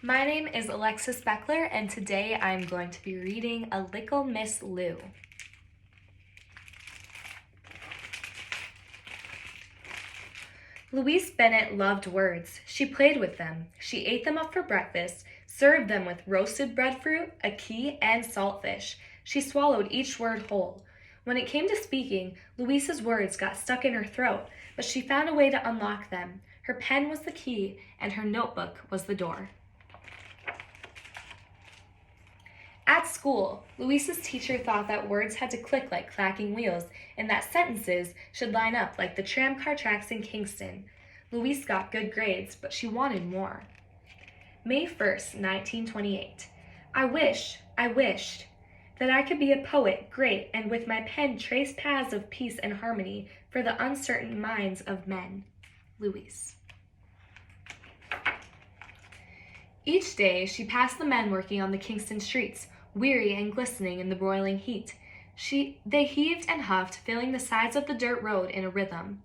My name is Alexis Beckler, and today I'm going to be reading A Lille Miss Lou. Louise Bennet loved words. She played with them. She ate them up for breakfast, served them with roasted breadfruit, a key, and saltfish. She swallowed each word whole. When it came to speaking, Louise's words got stuck in her throat, but she found a way to unlock them. Her pen was the key, and her notebook was the door. At school, Louise's teacher thought that words had to click like clacking wheels and that sentences should line up like the tramcar tracks in Kingston. Louise got good grades, but she wanted more. May 1st, 1928. I wished that I could be a poet, great, and with my pen trace paths of peace and harmony for the uncertain minds of men. Louise. Each day she passed the men working on the Kingston streets, weary and glistening in the broiling heat. They heaved and huffed, filling the sides of the dirt road in a rhythm.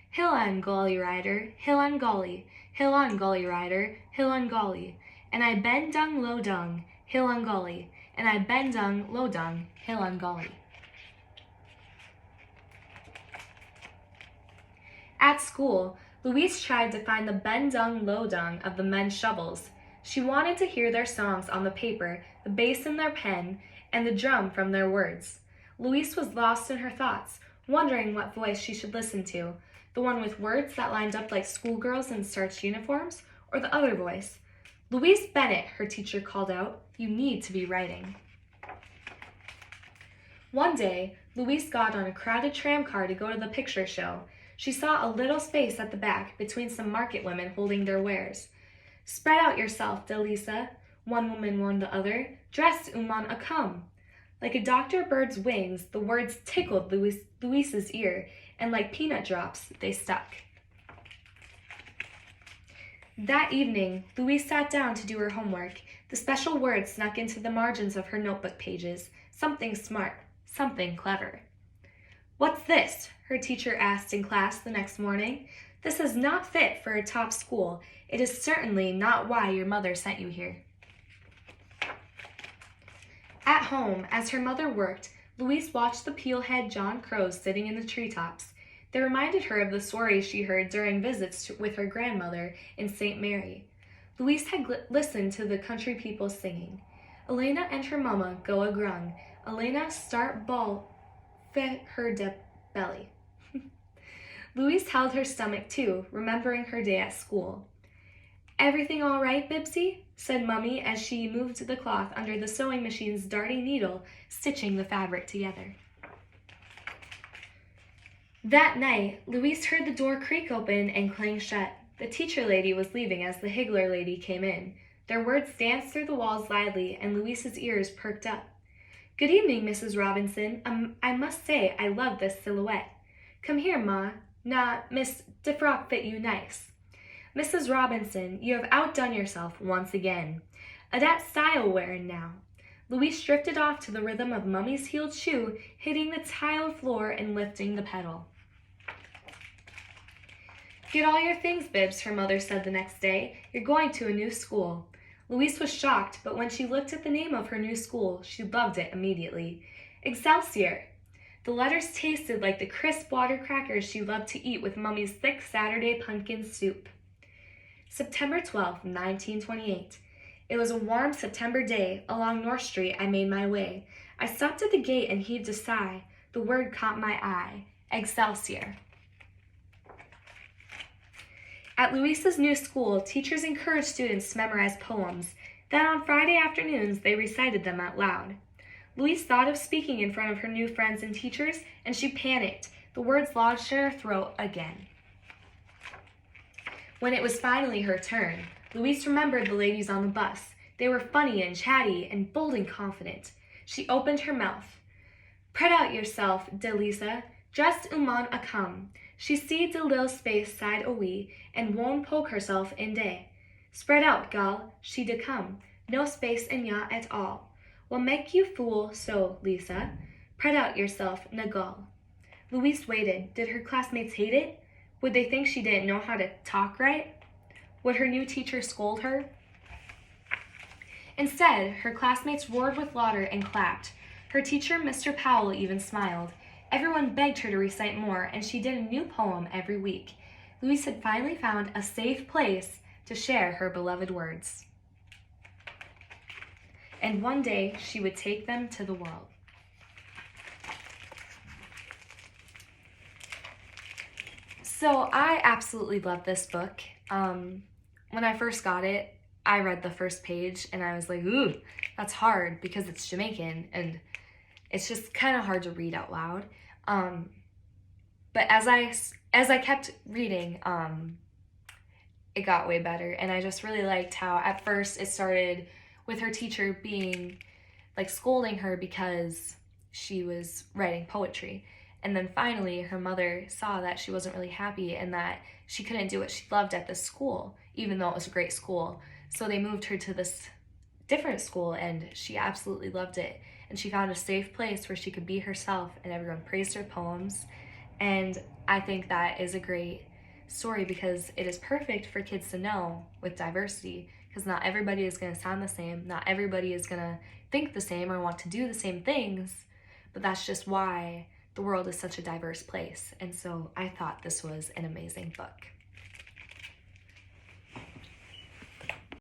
Hill on, Golly Rider, hill on Golly, hill on, Golly Rider, hill on Golly, and I bend dung low dung, hill on Golly, and I bend dung low dung, hill on Golly. At school, Louise tried to find the bend dung low dung of the men's shovels. She wanted to hear their songs on the paper, the bass in their pen, and the drum from their words. Louise was lost in her thoughts, wondering what voice she should listen to, the one with words that lined up like schoolgirls in starched uniforms, or the other voice. Louise Bennet, her teacher called out, you need to be writing. One day, Louise got on a crowded tramcar to go to the picture show. She saw a little space at the back between some market women holding their wares. Spread out yourself, Delisa, one woman warned the other. Dressed a come. Like a doctor bird's wings, the words tickled Louise's ear, and like peanut drops, they stuck. That evening, Louise sat down to do her homework. The special words snuck into the margins of her notebook pages. Something smart, something clever. What's this? Her teacher asked in class the next morning. This is not fit for a top school. It is certainly not why your mother sent you here. At home, as her mother worked, Louise watched the peel-head John crows sitting in the treetops. They reminded her of the stories she heard during visits with her grandmother in St. Mary. Louise had listened to the country people singing. Elena and her mama go a grung. Elena start ball fit her de belly. Louise held her stomach too, remembering her day at school. Everything all right, Bibsy? Said Mummy as she moved the cloth under the sewing machine's darting needle, stitching the fabric together. That night, Louise heard the door creak open and clang shut. The teacher lady was leaving as the higgler lady came in. Their words danced through the walls lively, and Louise's ears perked up. Good evening, Mrs. Robinson. I must say I love this silhouette. Come here, Ma. Nah, Miss, de frock fit you nice. Mrs. Robinson, you have outdone yourself once again. A dat style wearin' now. Louise drifted off to the rhythm of Mummy's heeled shoe, hitting the tiled floor and lifting the pedal. Get all your things, Bibbs, her mother said the next day. You're going to a new school. Louise was shocked, but when she looked at the name of her new school, she loved it immediately. Excelsior! The letters tasted like the crisp water crackers she loved to eat with Mummy's thick Saturday pumpkin soup. September 12, 1928. It was a warm September day. Along North Street I made my way. I stopped at the gate and heaved a sigh. The word caught my eye. Excelsior. At Louise's new school, teachers encouraged students to memorize poems. Then on Friday afternoons, they recited them out loud. Louise thought of speaking in front of her new friends and teachers, and she panicked. The words lodged in her throat again. When it was finally her turn, Louise remembered the ladies on the bus. They were funny and chatty and bold and confident. She opened her mouth. Pret out yourself, Delisa. Dressed a come. She see de lil space side a wee, and won't poke herself in day. Spread out, gal, she de come. No space in ya at all. What make you fool so, Lisa? Pret out yourself, Nagal. Louise waited. Did her classmates hate it? Would they think she didn't know how to talk right? Would her new teacher scold her? Instead, her classmates roared with laughter and clapped. Her teacher, Mr. Powell, even smiled. Everyone begged her to recite more, and she did a new poem every week. Louise had finally found a safe place to share her beloved words. And one day, she would take them to the world. So I absolutely love this book. When I first got it, I read the first page and I was like, ooh, that's hard because it's Jamaican and it's just kind of hard to read out loud. But as I kept reading, it got way better, and I just really liked how at first it started with her teacher being like scolding her because she was writing poetry. And then finally her mother saw that she wasn't really happy and that she couldn't do what she loved at this school, even though it was a great school. So they moved her to this different school and she absolutely loved it. And she found a safe place where she could be herself and everyone praised her poems. And I think that is a great story because it is perfect for kids to know with diversity, because not everybody is going to sound the same, not everybody is going to think the same or want to do the same things, but that's just why the world is such a diverse place. And so I thought this was an amazing book.